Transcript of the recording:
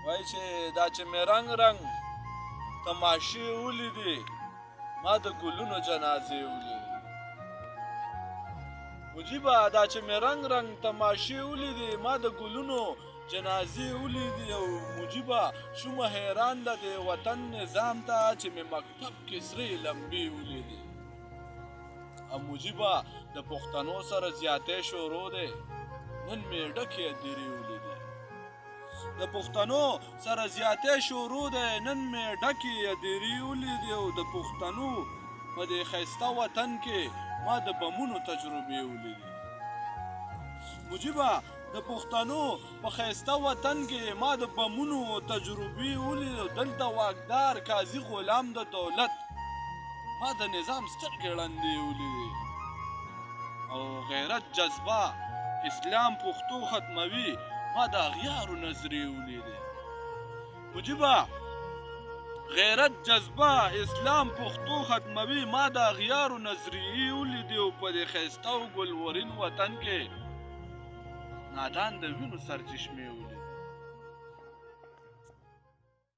وایي چې دا چې مې رنګ رنګ تماشې ولیدې ما د ګلونو جنازې ولیدې مجیبه دا چې مې رنګ رنګ تماشې ولیدې ما د ګلونو جنازې ولیدې او مجیبه شومه حیران ده د وطن نظام ته چې مې مکتب کې سرې لمبې ولیدې او مجیبه د پښتنو سره زیاتې شروع دی نن مې ډکې هدیرې ولیدې د پښتنو سره زیاتې شروع دی نن مې ډکې هدیرې ولیدې او د پښتنو په دې ښایسته وطن کې ما د بمونو تجربې ولیدې مجیبه د پښتنو په ښایسته وطن کې ما د بمونو تجربې ولیدې دلته واکدار قاضي غلام د دولت ما د نظام سترګې ړندې ولیدې او غیرت جذبه اسلام پښتو ختموي ما د اغیارو نظرې ولیدې مجیبه غیرت جذبه اسلام پښتو ختموي ما د اغیارو نظریې ولیدې او په دې ښایسته او ګلورین وطن کې نادان د وینو سرچشمې ولیدې